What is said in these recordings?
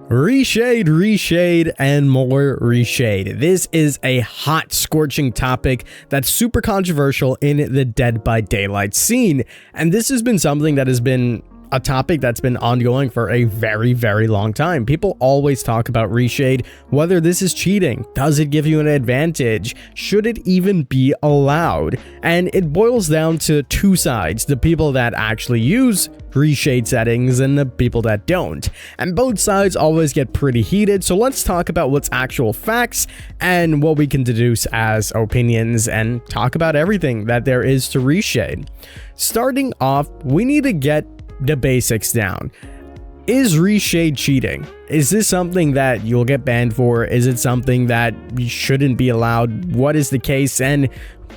Reshade, and more Reshade. This is a hot, scorching topic that's super controversial in the Dead by Daylight scene, and this has been something that has been a topic that's been ongoing for a very long time. People always talk about Reshade, whether this is cheating, does it give you an advantage, should it even be allowed? And it boils down to two sides, the people that actually use Reshade settings and the people that don't. And both sides always get pretty heated, so let's talk about what's actual facts and what we can deduce as opinions and talk about everything that there is to Reshade. Starting off, we need to get the basics down. Is Reshade cheating? Is this something that you'll get banned for? Is it something that shouldn't be allowed? What is the case? And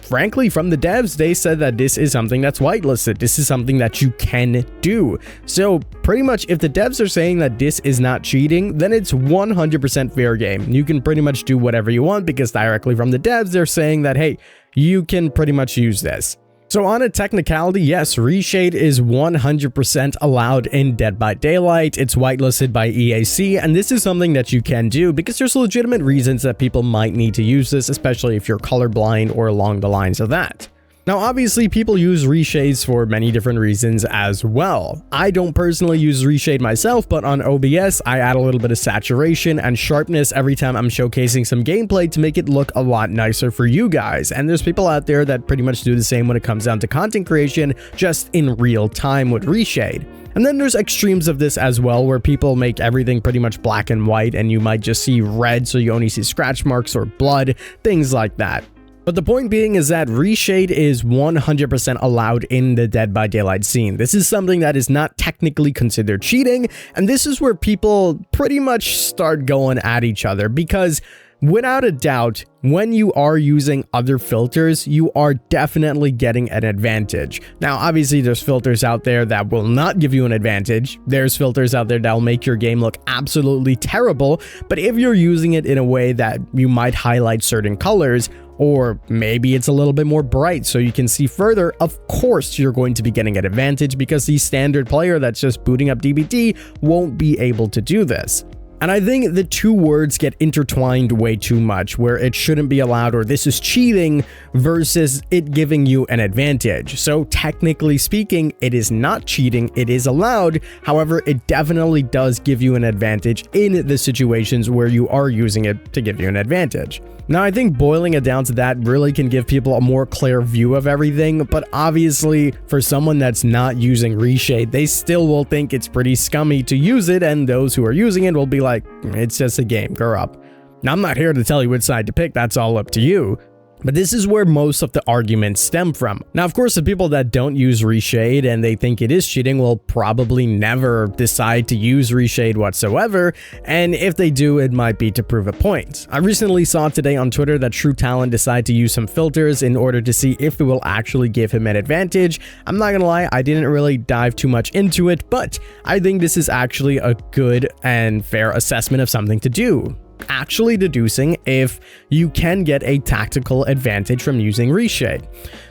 frankly, from the devs, they said that this is something that's whitelisted. This is something that you can do. So pretty much if the devs are saying that this is not cheating, then it's 100% fair game. You can pretty much do whatever you want because directly from the devs, they're saying that, hey, you can pretty much use this. So on a technicality, yes, Reshade is 100% allowed in Dead by Daylight. It's whitelisted by EAC, and this is something that you can do because there's legitimate reasons that people might need to use this, especially if you're colorblind or along the lines of that. Now, obviously, people use reshades for many different reasons as well. I don't personally use reshade myself, but on OBS, I add a little bit of saturation and sharpness every time I'm showcasing some gameplay to make it look a lot nicer for you guys. And there's people out there that pretty much do the same when it comes down to content creation, just in real time with reshade. And then there's extremes of this as well, where people make everything pretty much black and white, and you might just see red, so you only see scratch marks or blood, things like that. But the point being is that Reshade is 100% allowed in the Dead by Daylight scene. This is something that is not technically considered cheating, and this is where people pretty much start going at each other because without a doubt, when you are using other filters, you are definitely getting an advantage. Now, obviously, there's filters out there that will not give you an advantage. There's filters out there that will make your game look absolutely terrible. But if you're using it in a way that you might highlight certain colors, or maybe it's a little bit more bright so you can see further, of course you're going to be getting an advantage because the standard player that's just booting up DBD won't be able to do this. And I think the two words get intertwined way too much, where it shouldn't be allowed or this is cheating versus it giving you an advantage. So technically speaking, it is not cheating, it is allowed. However, it definitely does give you an advantage in the situations where you are using it to give you an advantage. Now, I think boiling it down to that really can give people a more clear view of everything, but obviously for someone that's not using Reshade, they still will think it's pretty scummy to use it, and those who are using it will be like, it's just a game, grow up. Now, I'm not here to tell you which side to pick, that's all up to you. But this is where most of the arguments stem from. Now, of course, the people that don't use Reshade and they think it is cheating will probably never decide to use Reshade whatsoever, and if they do, it might be to prove a point. I recently saw today on Twitter that True Talent decided to use some filters in order to see if it will actually give him an advantage. I'm not gonna lie, I didn't really dive too much into it, but I think this is actually a good and fair assessment of something to do. Actually deducing if you can get a tactical advantage from using Reshade.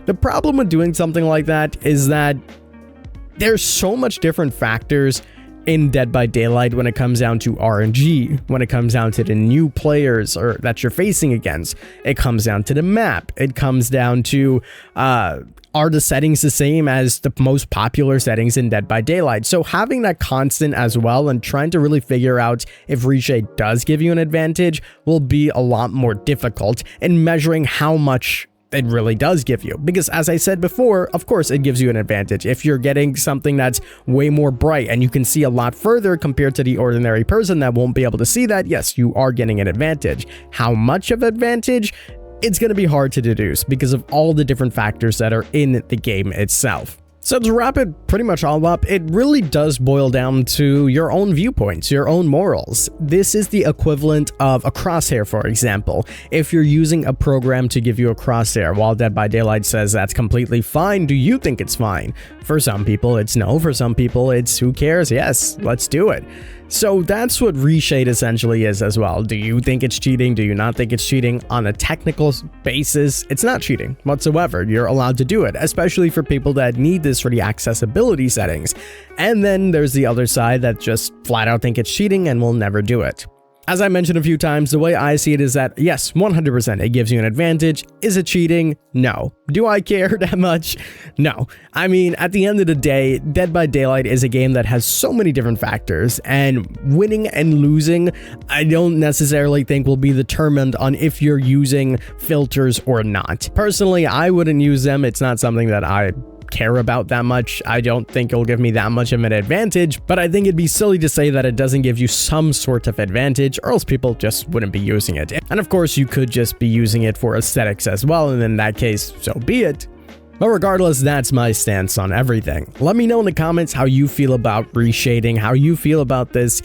The problem with doing something like that is that there's so much different factors in Dead by Daylight when it comes down to RNG, when it comes down to the new players or that you're facing against. It comes down to the map. It comes down to are the settings the same as the most popular settings in Dead by Daylight? So having that constant as well and trying to really figure out if Reshade does give you an advantage will be a lot more difficult in measuring how much it really does give you, because as I said before, of course it gives you an advantage. If you're getting something that's way more bright and you can see a lot further compared to the ordinary person that won't be able to see that, yes, you are getting an advantage. How much of advantage? It's going to be hard to deduce because of all the different factors that are in the game itself. So to wrap it pretty much all up, it really does boil down to your own viewpoints, your own morals. This is the equivalent of a crosshair, for example. If you're using a program to give you a crosshair, while Dead by Daylight says that's completely fine, do you think it's fine? For some people, it's no. For some people, it's who cares? Yes, let's do it. So that's what Reshade essentially is as well. Do you think it's cheating? Do you not think it's cheating? On a technical basis, it's not cheating whatsoever. You're allowed to do it, especially for people that need this for the accessibility settings. And then there's the other side that just flat out think it's cheating and will never do it. As I mentioned a few times, the way I see it is that, yes, 100%, it gives you an advantage. Is it cheating? No. Do I care that much? No. I mean, at the end of the day, Dead by Daylight is a game that has so many different factors, and winning and losing, I don't necessarily think will be determined on if you're using filters or not. Personally, I wouldn't use them. It's not something that I care about that much. I don't think it'll give me that much of an advantage, but I think it'd be silly to say that it doesn't give you some sort of advantage, or else people just wouldn't be using it. And of course, you could just be using it for aesthetics as well, and in that case, so be it. But regardless, that's my stance on everything. Let me know in the comments how you feel about reshading, how you feel about this.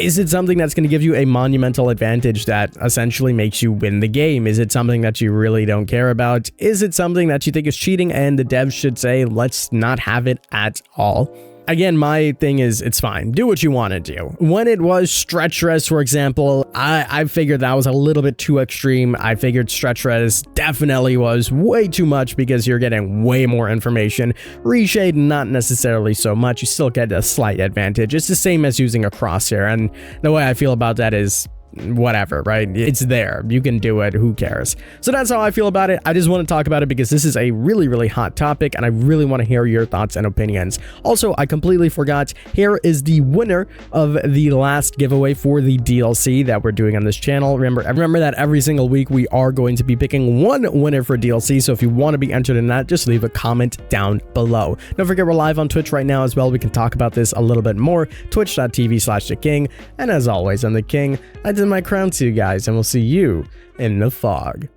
Is it something that's going to give you a monumental advantage that essentially makes you win the game? Is it something that you really don't care about? Is it something that you think is cheating and the devs should say, let's not have it at all? Again, my thing is, it's fine. Do what you want to do. When it was stretch res, for example, I figured that was a little bit too extreme. I figured stretch res definitely was way too much because you're getting way more information. Reshade, not necessarily so much. You still get a slight advantage. It's the same as using a crosshair, and the way I feel about that is whatever, right? It's there. You can do it. Who cares? So that's how I feel about it. I just want to talk about it because this is a really, really hot topic, and I really want to hear your thoughts and opinions. Also, I completely forgot. Here is the winner of the last giveaway for the DLC that we're doing on this channel. Remember that every single week we are going to be picking one winner for DLC. So if you want to be entered in that, just leave a comment down below. Don't forget, we're live on Twitch right now as well. We can talk about this a little bit more. Twitch.tv/theking. And as always, I'm the King. I did my crown to you guys, and we'll see you in the fog.